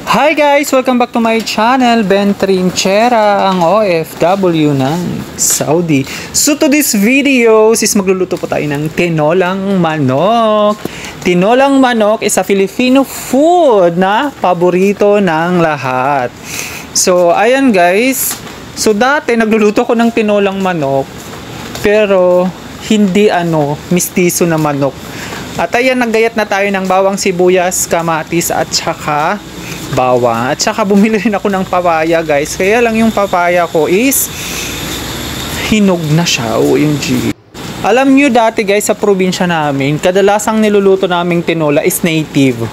Hi guys! Welcome back to my channel, Ben Trinchera, ang OFW ng Saudi. So to this video is magluluto po tayo ng tinolang manok. Tinolang manok is a Filipino food na paborito ng lahat. So ayan guys, so dati nagluluto ko ng tinolang manok pero hindi mistiso na manok. At ayan, naggayat na tayo ng bawang, sibuyas, kamatis at saka bawang. At saka bumili rin ako ng papaya guys. Kaya lang yung papaya ko is hinog na siya. OMG. Alam nyo dati guys, sa probinsya namin, kadalasang niluluto naming tinola is native.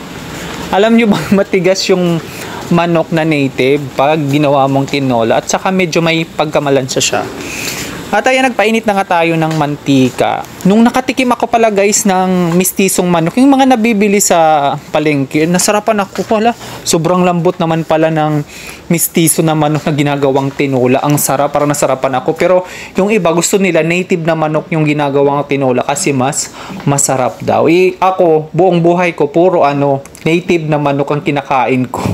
Alam nyo bang matigas yung manok na native pag ginawa mong tinola? At saka medyo may pagkamalansya siya. At ayan, nagpainit na nga tayo ng mantika. Nung nakatikim ako pala guys ng mistisong manok, yung mga nabibili sa palengke, nasarapan ako pala. Sobrang lambot naman pala ng mistiso na manok na ginagawang tinola. Ang sarap, parang nasarapan ako. Pero yung iba gusto nila native na manok yung ginagawang tinola kasi mas masarap daw. Ako, buong buhay ko, puro native na manok ang kinakain ko.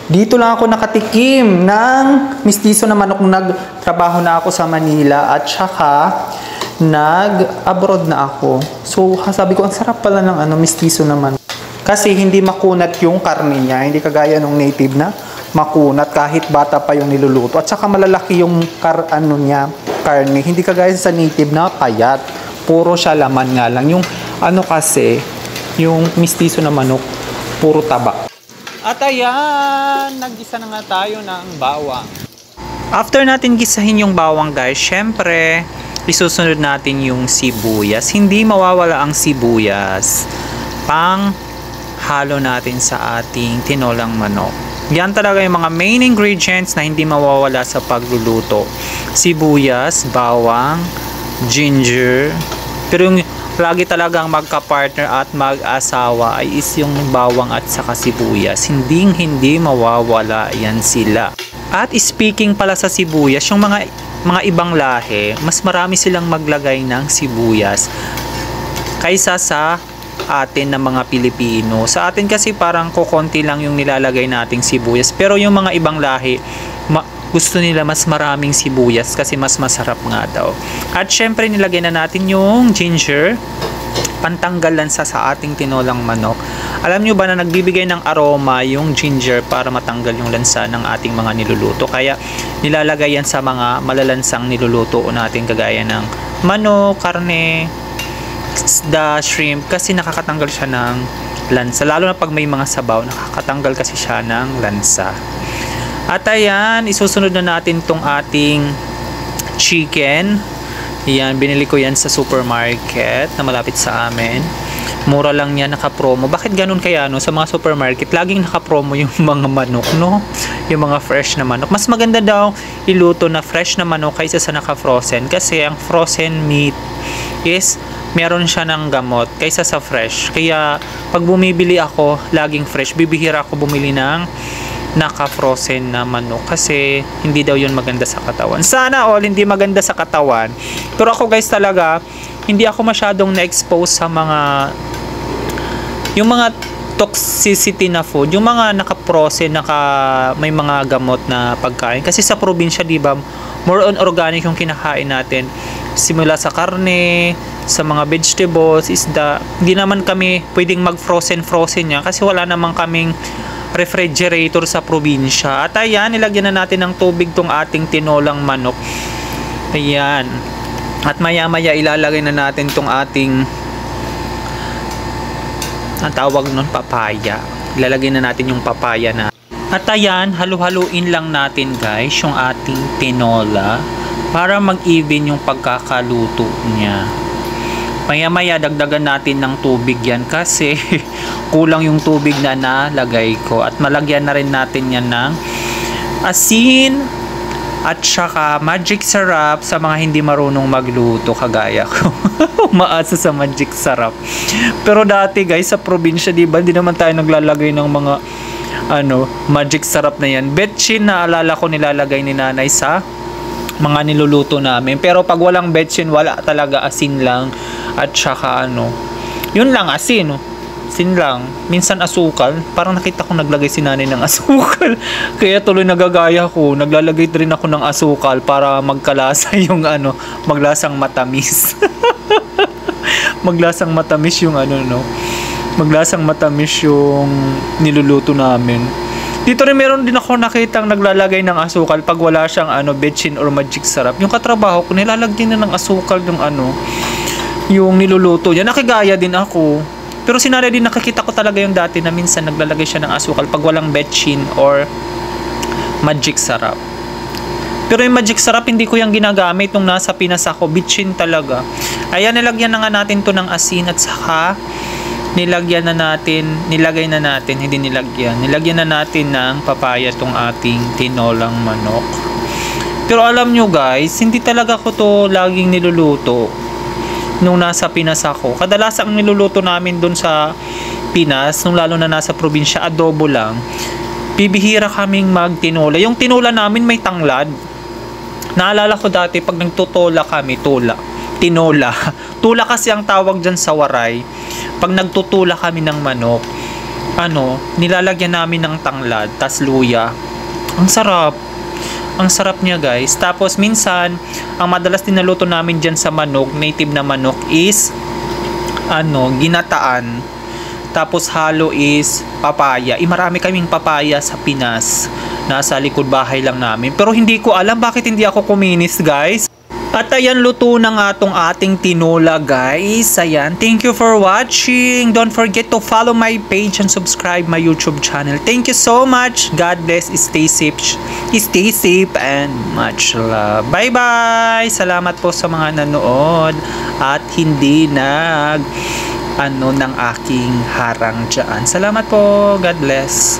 Dito lang ako nakatikim ng mistiso na manok nung nagtrabaho na ako sa Manila at saka nag-abroad na ako. So, sabi ko, ang sarap pala ng mistiso na manok. Kasi hindi makunat yung karne niya, hindi kagaya nung native na makunat kahit bata pa yung niluluto. At saka malalaki yung karne, hindi kagaya sa native na payat. Puro siya laman nga lang. Yung kasi, yung mistiso na manok, puro taba. At ayan, naggisa na nga tayo ng bawang. After natin gisahin yung bawang guys, syempre, isusunod natin yung sibuyas. Hindi mawawala ang sibuyas pang halo natin sa ating tinolang manok. Yan talaga yung mga main ingredients na hindi mawawala sa pagluluto. Sibuyas, bawang, ginger. Pero yung lagi talagang magka-partner at mag-asawa ay is yung bawang at saka sibuyas. Hindi mawawala yan sila. At speaking pala sa sibuyas, yung mga ibang lahi, mas marami silang maglagay ng sibuyas kaysa sa atin na mga Pilipino. Sa atin kasi parang kukonti lang yung nilalagay nating sibuyas. Pero yung mga ibang lahi, gusto nila mas maraming sibuyas kasi mas masarap nga daw. At syempre nilagay na natin yung ginger, pantanggal lansa sa ating tinolang manok. Alam nyo ba na nagbibigay ng aroma yung ginger para matanggal yung lansa ng ating mga niluluto. Kaya nilalagay yan sa mga malalansang niluluto natin kagaya ng manok, karne, isda, shrimp kasi nakakatanggal siya ng lansa. Lalo na pag may mga sabaw, nakakatanggal kasi siya ng lansa. At ayan, isusunod na natin tong ating chicken. Yan, binili ko yan sa supermarket na malapit sa amin. Mura lang yan, naka-promo. Bakit ganun kaya sa mga supermarket? Laging naka-promo yung mga manok, no? Yung mga fresh na manok. Mas maganda daw iluto na fresh na manok kaysa sa naka-frozen. Kasi ang frozen meat is meron siya ng gamot kaysa sa fresh. Kaya pag bumibili ako, laging fresh. Bibihira ako bumili ng naka-frozen na manok kasi hindi daw yun maganda sa katawan. Sana all hindi maganda sa katawan. Pero ako guys talaga, hindi ako masyadong na-expose sa yung mga toxicity na food, yung mga naka-frozen, may mga gamot na pagkain. Kasi sa probinsya, di ba, more on organic yung kinakain natin. Simula sa karne, sa mga vegetables, isda. Hindi naman kami pwedeng mag-frozen yan kasi wala naman kaming refrigerator sa probinsya. At ayan, nilagyan na natin ng tubig tong ating tinolang manok. Ayan. At maya-maya ilalagay na natin tong ating ang tawag nun, papaya. Ilalagay na natin yung papaya na. At ayan, halu-haluin lang natin guys yung ating tinola para mag-even yung pagkakaluto niya. Maya-maya dagdagan natin ng tubig yan kasi kulang yung tubig na nalagay ko. At malagyan na rin natin yan ng asin at saka magic syrup sa mga hindi marunong magluto kagaya ko. Umaasa sa magic syrup. Pero dati guys sa probinsya, di ba, hindi naman tayo naglalagay ng mga magic syrup na yan. Betchin na alala ko nilalagay ni nanay sa mga niluluto namin. Pero pag walang betchin, wala talaga, asin lang. At saka yun lang, asin. Sinlang. Minsan asukal. Parang nakita ko naglagay si nanay ng asukal. Kaya tuloy nagagaya ko. Naglalagay rin ako ng asukal para magkalasa yung maglasang matamis. Maglasang matamis yung maglasang matamis yung niluluto namin. Dito rin meron din ako nakitang naglalagay ng asukal pag wala siyang betchin or magic sarap. Yung katrabaho ko nilalagyan na ng asukal yung yung niluluto niya. Nakigaya din ako. Pero sinari din nakikita ko talaga yung dati na minsan naglalagay siya ng asukal pag walang betchin or magic sarap. Pero yung magic sarap hindi ko yung ginagamit nung nasa Pinas ako. Betchin talaga. Ayan, nilagyan na nga natin to ng asin at saka nilagay na natin ng papaya tong ating tinolang manok. Pero alam nyo guys, hindi talaga ko to laging niluluto nung nasa Pinas ako. Kadalasan ang niluluto namin dun sa Pinas, nung lalo na nasa probinsya, adobo lang. Bibihira kaming magtinola. Yung tinola namin may tanglad. Naalala ko dati pag nagtutola kami, tinola. Tula kasi ang tawag dyan sa Waray. Pag nagtutula kami ng manok, nilalagyan namin ng tanglad, tas luya. Ang sarap. Ang sarap niya guys. Tapos minsan, ang madalas din naluto namin dyan sa manok, native na manok is ginataan. Tapos halo is papaya. Marami kaming papaya sa Pinas. Nasa likod bahay lang namin. Pero hindi ko alam bakit hindi ako kuminis guys. At ayan, luto na nga tong ating tinola guys. Ayan, thank you for watching. Don't forget to follow my page and subscribe my YouTube channel. Thank you so much. God bless. Stay safe and much love. Bye bye. Salamat po sa mga nanood at hindi ng aking harang dyan. Salamat po. God bless.